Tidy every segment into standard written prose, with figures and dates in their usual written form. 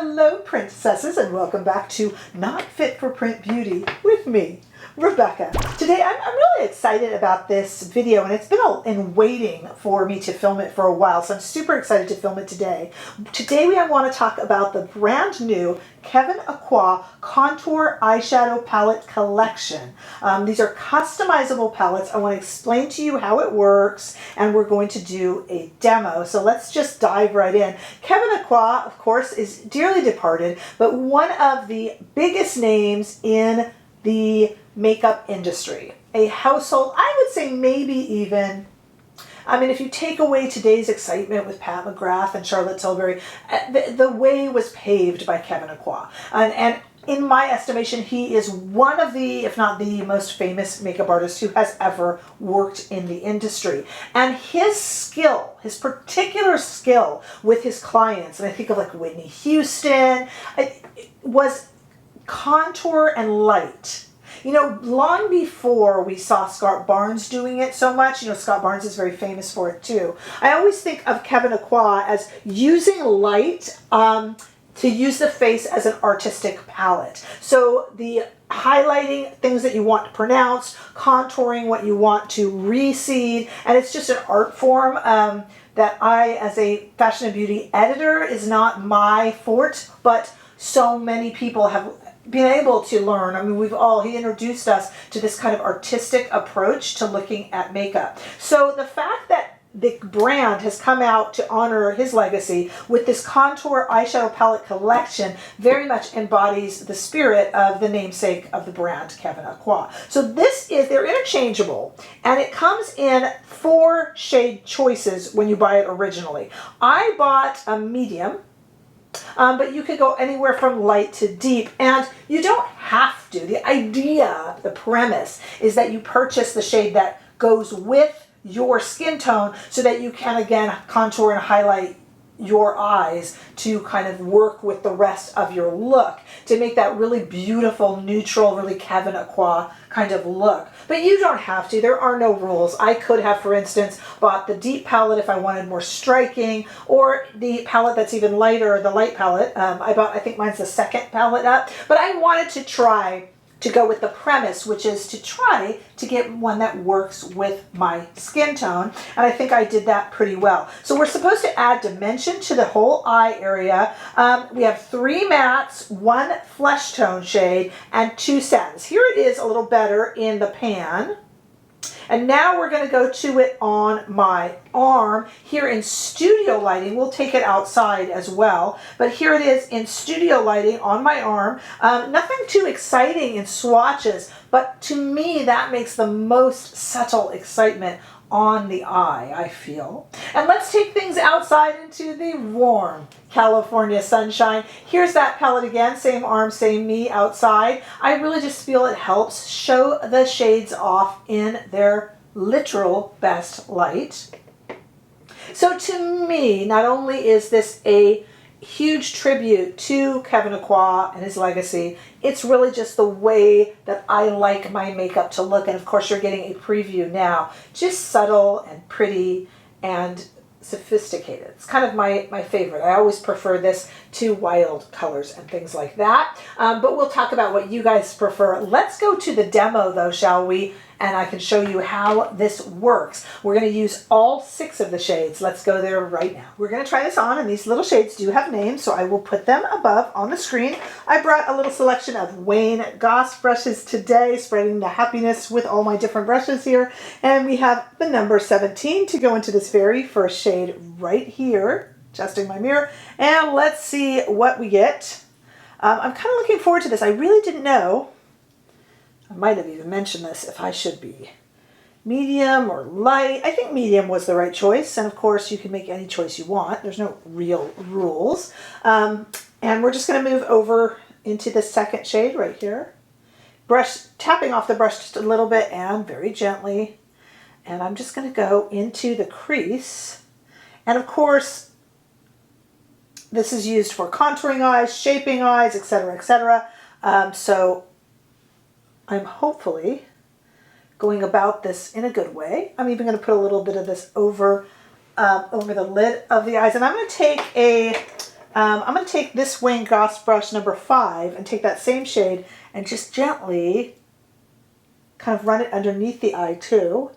Hello, princesses, and welcome back to Not Fit for Print Beauty with me, Rebecca. Today, I'm really excited about this video, and it's been in waiting for me to film it for a while, so I'm super excited to film it today. Today, we want to talk about the brand new Kevyn Aucoin Contour Eyeshadow Palette Collection. These are customizable palettes. I want to explain to you how it works, and we're going to do a demo. So let's just dive right in. Kevyn Aucoin, of course, is dearly departed, but one of the biggest names in the makeup industry. A household, I would say maybe even, I mean, if you take away today's excitement with Pat McGrath and Charlotte Tilbury, the way was paved by Kevyn Aucoin. And in my estimation, he is one of the, if not the most famous makeup artist who has ever worked in the industry. And his skill, his particular skill with his clients, and I think of like Whitney Houston, it was contour and light. You know, long before we saw Scott Barnes doing it so much, you know, Scott Barnes is very famous for it too. I always think of Kevyn Aucoin as using light to use the face as an artistic palette. So the highlighting things that you want to pronounce, contouring what you want to reseed, and it's just an art form that I, as a fashion and beauty editor, is not my forte, but so many people have been able to learn. I mean, he introduced us to this kind of artistic approach to looking at makeup. So the fact that the brand has come out to honor his legacy with this contour eyeshadow palette collection very much embodies the spirit of the namesake of the brand, Kevyn Aucoin. So they're interchangeable, and it comes in 4 shade choices when you buy it originally. I bought a medium, but you could go anywhere from light to deep, and you don't have to. The idea, the premise, is that you purchase the shade that goes with your skin tone so that you can, again, contour and highlight your eyes to kind of work with the rest of your look to make that really beautiful, neutral, really Kevyn Aucoin kind of look. But you don't have to. There are no rules. I could have, for instance, bought the deep palette if I wanted more striking, or the palette that's even lighter, the light palette. I think mine's the second palette up. But I wanted to try to go with the premise, which is to try to get one that works with my skin tone. And I think I did that pretty well. So we're supposed to add dimension to the whole eye area. We have 3 mattes, 1 flesh tone shade, and 2 satins. Here it is a little better in the pan. And now we're going to go to it on my arm. Here in studio lighting, we'll take it outside as well, but here it is in studio lighting on my arm. Nothing too exciting in swatches, but to me that makes the most subtle excitement on the eye, I feel. And let's take things outside into the warm California sunshine. Here's that palette again, same arm, same me outside. I really just feel it helps show the shades off in their literal best light. So to me, not only is this a huge tribute to Kevyn Aucoin and his legacy, it's really just the way that I like my makeup to look. And of course, you're getting a preview now. Just subtle and pretty and sophisticated. It's kind of my favorite. I always prefer this to wild colors and things like that. But we'll talk about what you guys prefer. Let's go to the demo though, shall we? And I can show you how this works. We're going to use all 6 of the shades. Let's go there right now. We're going to try this on, and these little shades do have names, so I will put them above on the screen. I brought a little selection of Wayne Goss brushes today, spreading the happiness with all my different brushes here. And we have the number 17 to go into this very first shade right here. Adjusting my mirror. And let's see what we get. I'm kind of looking forward to this. I really didn't know. I might have even mentioned this if I should be medium or light. I think medium was the right choice. And of course, you can make any choice you want. There's no real rules. And we're just going to move over into the second shade right here. Tapping off the brush just a little bit and very gently. And I'm just going to go into the crease. And of course, this is used for contouring eyes, shaping eyes, etc., etc. So I'm hopefully going about this in a good way. I'm even going to put a little bit of this over the lid of the eyes. And I'm going to take a I'm going to take this Wayne Goss brush number 5 and take that same shade and just gently kind of run it underneath the eye too,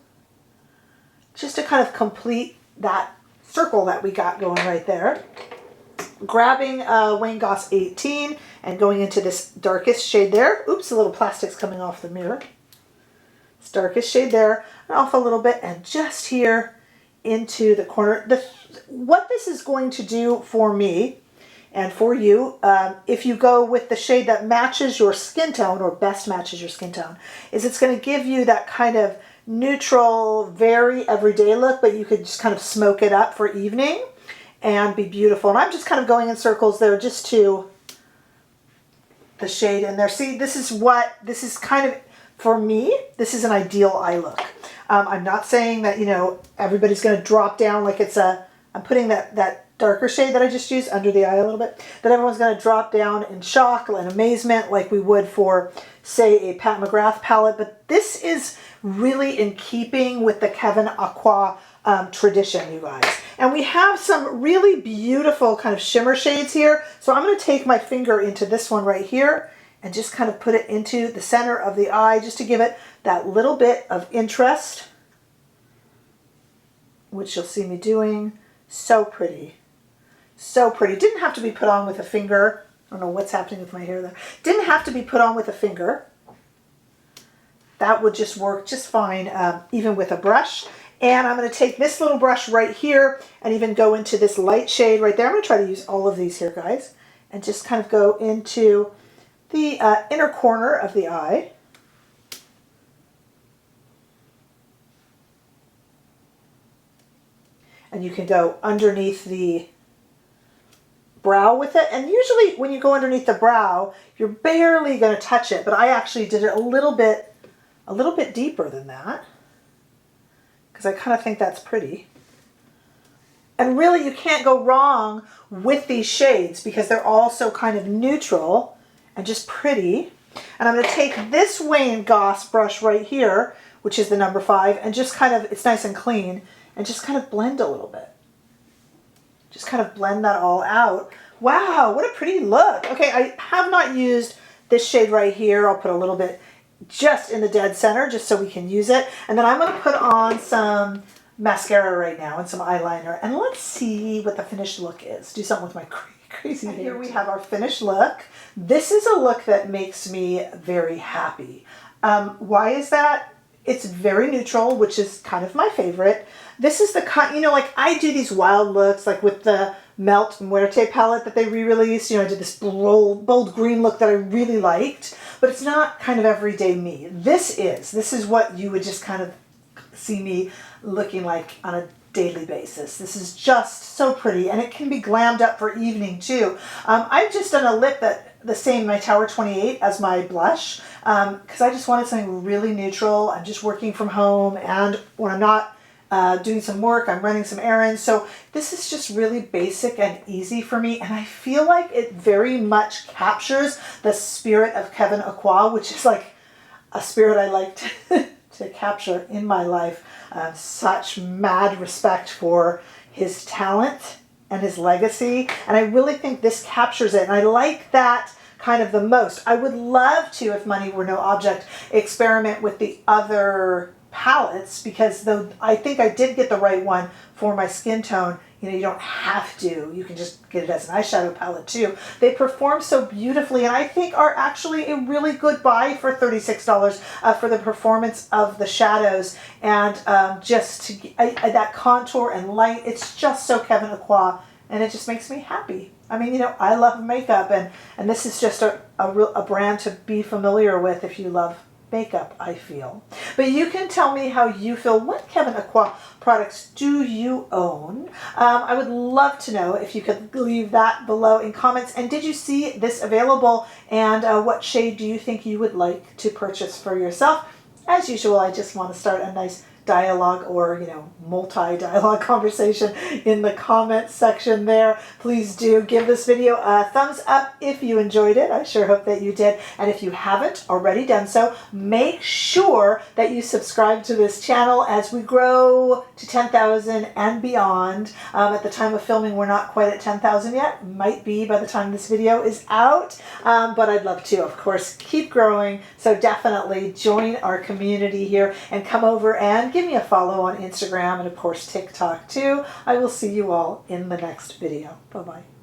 just to kind of complete that circle that we got going right there. Grabbing Wayne Goss 18 and going into this darkest shade there. Oops, a little plastic's coming off the mirror. This darkest shade there, and off a little bit, and just here into the corner. What this is going to do for me and for you, if you go with the shade that matches your skin tone, or best matches your skin tone, is it's going to give you that kind of neutral, very everyday look, but you could just kind of smoke it up for evening and be beautiful. And I'm just kind of going in circles there just to the shade in there. See, this is kind of, for me, this is an ideal eye look. I'm not saying that, you know, everybody's going to drop down like it's a, I'm putting that darker shade that I just used under the eye a little bit, that everyone's going to drop down in shock and amazement like we would for, say, a Pat McGrath palette. But this is really in keeping with the Kevyn Aucoin tradition, you guys. And we have some really beautiful kind of shimmer shades here. So I'm going to take my finger into this one right here and just kind of put it into the center of the eye just to give it that little bit of interest, which you'll see me doing. So pretty. So pretty. Didn't have to be put on with a finger. I don't know what's happening with my hair there. Didn't have to be put on with a finger. That would just work just fine, even with a brush. And I'm going to take this little brush right here and even go into this light shade right there. I'm going to try to use all of these here, guys, and just kind of go into the inner corner of the eye. And you can go underneath the brow with it. And usually when you go underneath the brow, you're barely going to touch it. But I actually did it a little bit deeper than that, because I kind of think that's pretty. And really you can't go wrong with these shades because they're all so kind of neutral and just pretty. And I'm going to take this Wayne Goss brush right here, which is the number 5, and just kind of, it's nice and clean, and just kind of blend a little bit. Just kind of blend that all out. Wow, what a pretty look. Okay, I have not used this shade right here. I'll put a little bit just in the dead center just so we can use it. And then I'm going to put on some mascara right now and some eyeliner. And let's see what the finished look is. Do something with my crazy hair. Here we have our finished look. This is a look that makes me very happy. Why is that? It's very neutral, which is kind of my favorite. This is the kind, you know, like I do these wild looks, like with the Melt Muerte palette that they re-released. You know, I did this bold green look that I really liked, but it's not kind of everyday me. This is what you would just kind of see me looking like on a daily basis. This is just so pretty, and it can be glammed up for evening too. I've just done a lip that the same, my Tower 28 as my blush, because I just wanted something really neutral. I'm just working from home, and when I'm not doing some work, I'm running some errands. So this is just really basic and easy for me, and I feel like it very much captures the spirit of Kevyn Aucoin, which is like a spirit I like to capture in my life. Such mad respect for his talent and his legacy, and I really think this captures it, and I like that kind of the most. I would love to, if money were no object, experiment with the other palettes, because though I think I did get the right one for my skin tone, you know, you don't have to. You can just get it as an eyeshadow palette too. They perform so beautifully, and I think are actually a really good buy for $36 for the performance of the shadows and just to that contour and light. It's just so Kevyn Aucoin, and it just makes me happy. I mean, you know, I love makeup, and this is just a brand to be familiar with if you love makeup, I feel. But you can tell me how you feel. What Kevyn Aucoin products do you own? I would love to know if you could leave that below in comments. And did you see this available? And what shade do you think you would like to purchase for yourself? As usual, I just want to start a nice dialogue or, multi-dialogue conversation in the comments section there. Please do give this video a thumbs up if you enjoyed it. I sure hope that you did. And if you haven't already done so, make sure that you subscribe to this channel as we grow to 10,000 and beyond. At the time of filming, we're not quite at 10,000 yet. Might be by the time this video is out. But I'd love to, of course, keep growing. So definitely join our community here and come over and give me a follow on Instagram and, of course, TikTok too. I will see you all in the next video. Bye-bye.